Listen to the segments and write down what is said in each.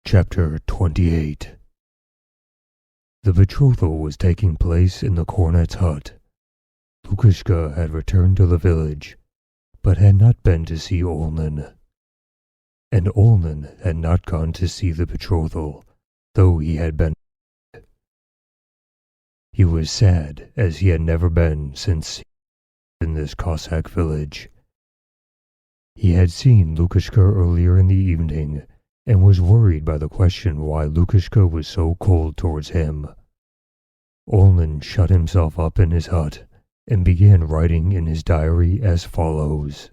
Chapter 28. The betrothal was taking place in the cornet's hut. Lukushka had returned to the village, but had not been to see Olnin. And Olnin had not gone to see the betrothal, though he had been. He was sad as he had never been since in this Cossack village. He had seen Lukushka earlier in the evening, and was worried by the question why Lukushka was so cold towards him. Olnin shut himself up in his hut and began writing in his diary as follows.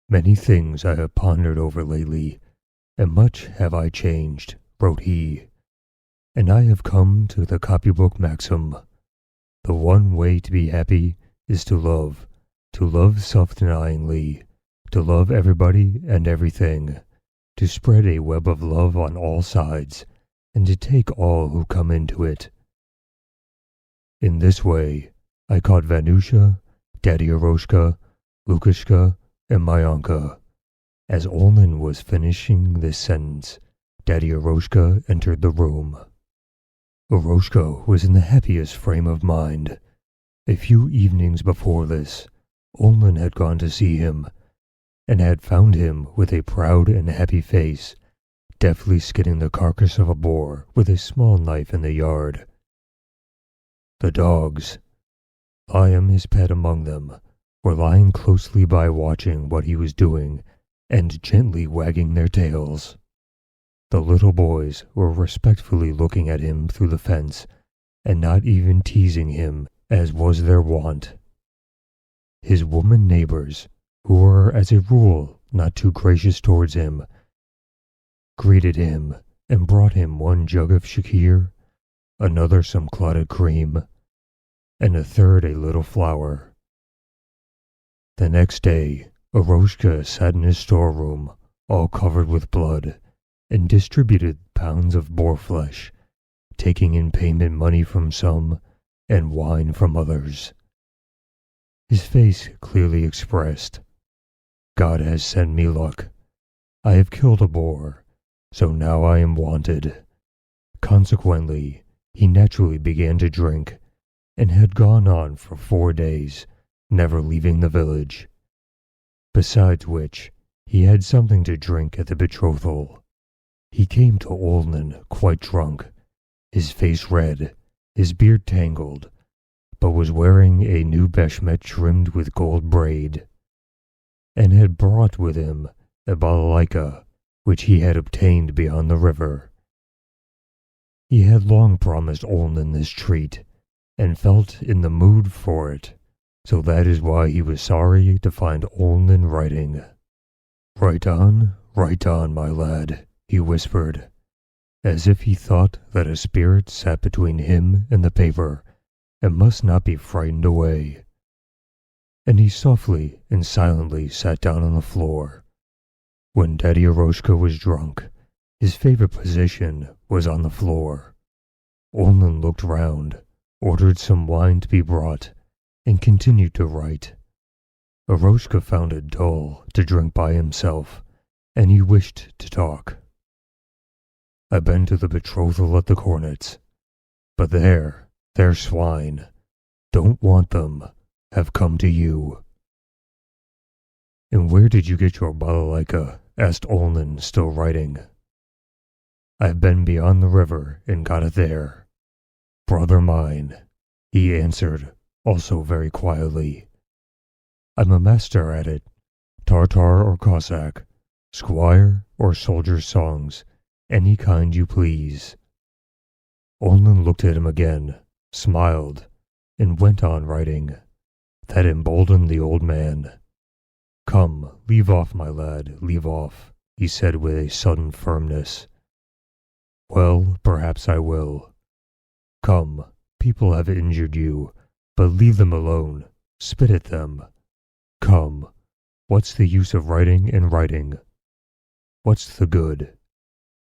"Many things I have pondered over lately, and much have I changed," wrote he, "and I have come to the copybook maxim. The one way to be happy is to love self-denyingly, to love everybody and everything, to spread a web of love on all sides, and to take all who come into it. In this way, I caught Vanusha, Daddy Eroshka, Lukushka, and Myonka." As Olnin was finishing this sentence, Daddy Eroshka entered the room. Eroshka was in the happiest frame of mind. A few evenings before this, Olnin had gone to see him, and had found him with a proud and happy face, deftly skinning the carcass of a boar with a small knife in the yard. The dogs, Liam, his pet among them, were lying closely by watching what he was doing and gently wagging their tails. The little boys were respectfully looking at him through the fence and not even teasing him as was their wont. His woman neighbors, who were as a rule not too gracious towards him, greeted him and brought him one jug of shakir, another some clotted cream, and a third a little flour. The next day, Eroshka sat in his storeroom, all covered with blood, and distributed pounds of boar flesh, taking in payment money from some and wine from others. His face clearly expressed, "God has sent me luck. I have killed a boar, so now I am wanted." Consequently, he naturally began to drink, and had gone on for 4 days, never leaving the village. Besides which, he had something to drink at the betrothal. He came to Olnin quite drunk, his face red, his beard tangled, but was wearing a new beshmet trimmed with gold braid, and had brought with him a balalaika, which he had obtained beyond the river. He had long promised Olnin this treat, and felt in the mood for it, so that is why he was sorry to find Olnin writing. Write on, my lad," he whispered, as if he thought that a spirit sat between him and the paper, and must not be frightened away. And he softly and silently sat down on the floor. When Daddy Eroshka was drunk, his favorite position was on the floor. Olnin looked round, ordered some wine to be brought, and continued to write. Eroshka found it dull to drink by himself, and he wished to talk. "I've been to the betrothal at the cornets, but they're swine. Don't want them. Have come to you." "And where did you get your balalaika?" asked Olnin, still writing. "I've been beyond the river and got it there. Brother mine," he answered, also very quietly. "I'm a master at it, Tartar or Cossack, squire or soldier's songs, any kind you please." Olnin looked at him again, smiled, and went on writing. That emboldened the old man. "Come, leave off, my lad, leave off," he said with a sudden firmness. "Well, perhaps I will. Come, people have injured you, but leave them alone, spit at them. Come, what's the use of writing and writing? What's the good?"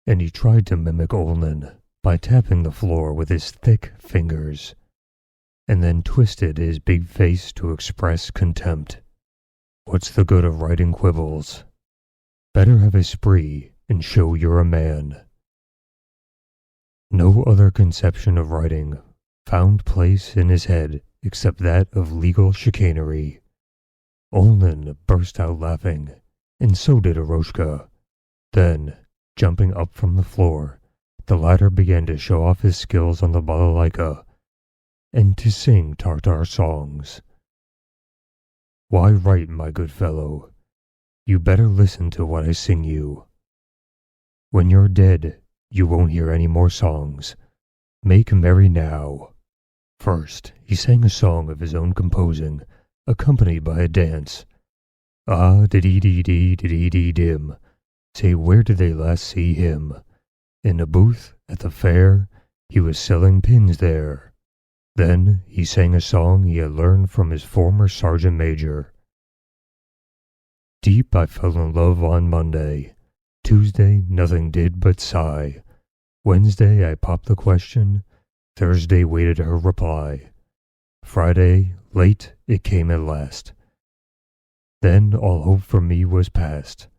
And he tried to mimic Olnin by tapping the floor with his thick fingers, and then twisted his big face to express contempt. "What's the good of writing quibbles? Better have a spree and show you're a man." No other conception of writing found place in his head except that of legal chicanery. Olin burst out laughing, and so did Eroshka. Then, jumping up from the floor, the latter began to show off his skills on the balalaika and to sing Tartar songs. "Why write, my good fellow? You better listen to what I sing you. When you're dead, you won't hear any more songs. Make merry now." First, he sang a song of his own composing, accompanied by a dance. "Ah, dee-dee-dee-dee-dee-dee-dim. Say, where did they last see him? In a booth at the fair, he was selling pins there." Then he sang a song he had learned from his former sergeant major. "Deep I fell in love on Monday. Tuesday nothing did but sigh. Wednesday I popped the question. Thursday waited her reply. Friday, late, it came at last. Then all hope for me was past.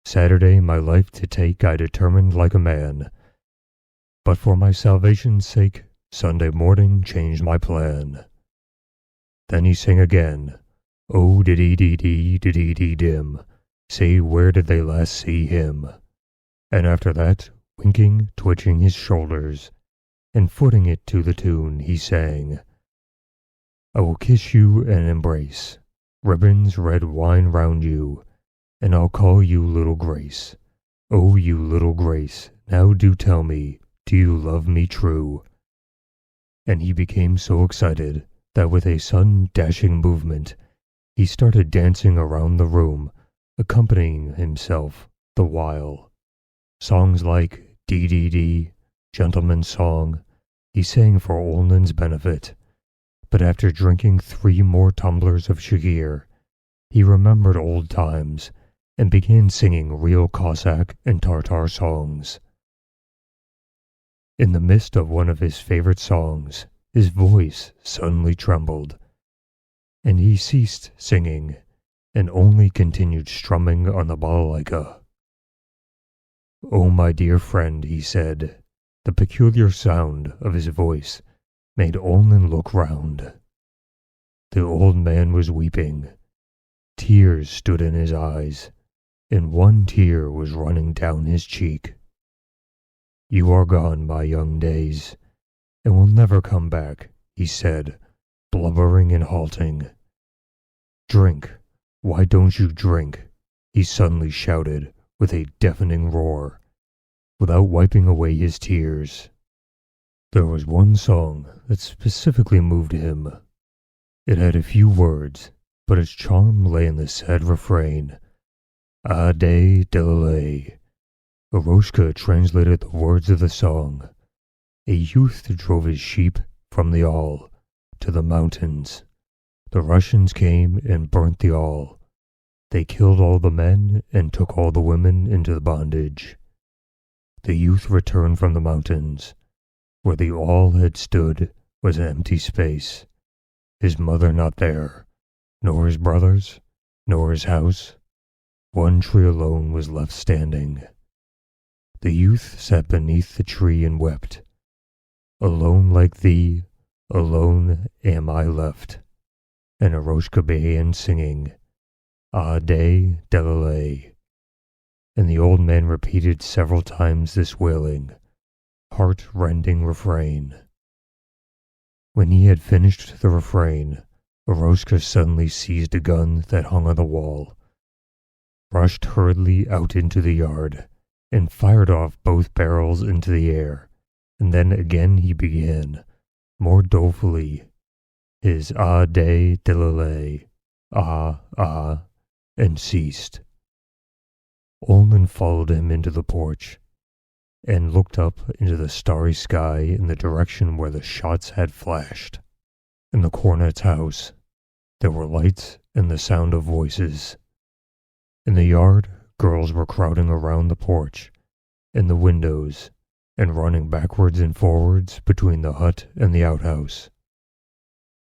Saturday my life to take I determined like a man. But for my salvation's sake, Sunday morning changed my plan." Then he sang again, "Oh, dee-dee-dee-dee-dee-dee-dim. Say, where did they last see him?" And after that, winking, twitching his shoulders, and footing it to the tune, he sang, "I will kiss you and embrace, ribbons, red wine round you, and I'll call you Little Grace. Oh, you Little Grace, now do tell me, do you love me true?" And he became so excited that with a sudden dashing movement, he started dancing around the room, accompanying himself the while. Songs like "Dee Dee Dee," "Gentleman's Song," he sang for Olnen's benefit. But after drinking 3 more tumblers of shagir, he remembered old times and began singing real Cossack and Tartar songs. In the midst of one of his favorite songs, his voice suddenly trembled, and he ceased singing and only continued strumming on the balalaika. "Oh, my dear friend," he said. The peculiar sound of his voice made Olin look round. The old man was weeping. Tears stood in his eyes, and one tear was running down his cheek. "You are gone, my young days, and will never come back," he said, blubbering and halting. "Drink, why don't you drink?" he suddenly shouted with a deafening roar, without wiping away his tears. There was one song that specifically moved him. It had a few words, but its charm lay in the sad refrain, "Ah day delalay." Eroshka translated the words of the song. A youth drove his sheep from the all to the mountains. The Russians came and burnt the all. They killed all the men and took all the women into bondage. The youth returned from the mountains. Where the all had stood was an empty space. His mother not there, nor his brothers, nor his house. One tree alone was left standing. The youth sat beneath the tree and wept. "Alone like thee, alone am I left." And Eroshka began singing, "Ah day delalay." And the old man repeated several times this wailing, heart-rending refrain. When he had finished the refrain, Eroshka suddenly seized a gun that hung on the wall, rushed hurriedly out into the yard, and fired off both barrels into the air, and then again he began, more dolefully, his "Ah day delalay, ah, ah," and ceased. Olin followed him into the porch, and looked up into the starry sky in the direction where the shots had flashed. In the cornet's house, there were lights and the sound of voices. In the yard, girls were crowding around the porch, in the windows, and running backwards and forwards between the hut and the outhouse.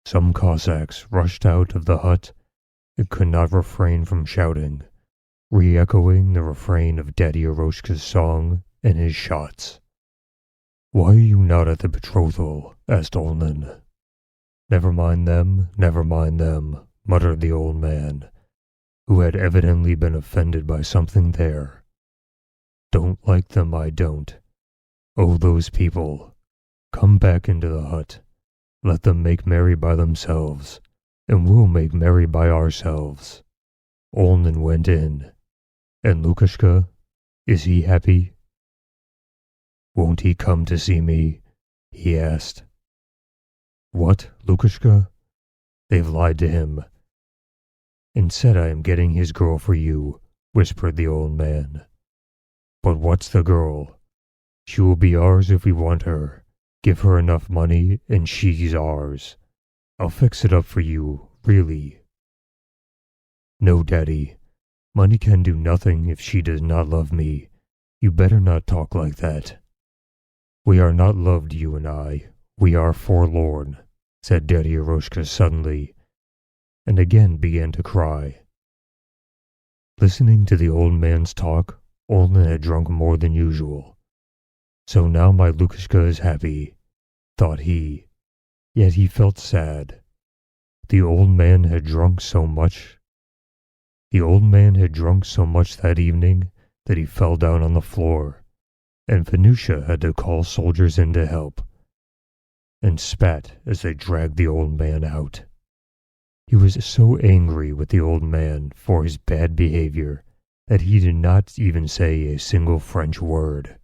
Some Cossacks rushed out of the hut and could not refrain from shouting, re-echoing the refrain of Daddy Eroshka's song and his shots. "Why are you not at the betrothal?" asked Olnin. Never mind them," muttered the old man, who had evidently been offended by something there. "Don't like them, I don't. Oh, those people. Come back into the hut. Let them make merry by themselves, and we'll make merry by ourselves." Olnin went in. "And Lukashka, is he happy?" "Won't he come to see me?" he asked. "What, Lukashka? They've lied to him, and said I am getting his girl for you," whispered the old man. "But what's the girl? She will be ours if we want her. Give her enough money, and she's ours. I'll fix it up for you, really." "No, Daddy. Money can do nothing if she does not love me. You better not talk like that." "We are not loved, you and I. We are forlorn," said Daddy Eroshka suddenly, and again began to cry. Listening to the old man's talk, Olnin had drunk more than usual. "So now my Lukashka is happy," thought he, yet he felt sad. The old man had drunk so much that evening that he fell down on the floor, and Venusia had to call soldiers in to help, and spat as they dragged the old man out. He was so angry with the old man for his bad behavior that he did not even say a single French word.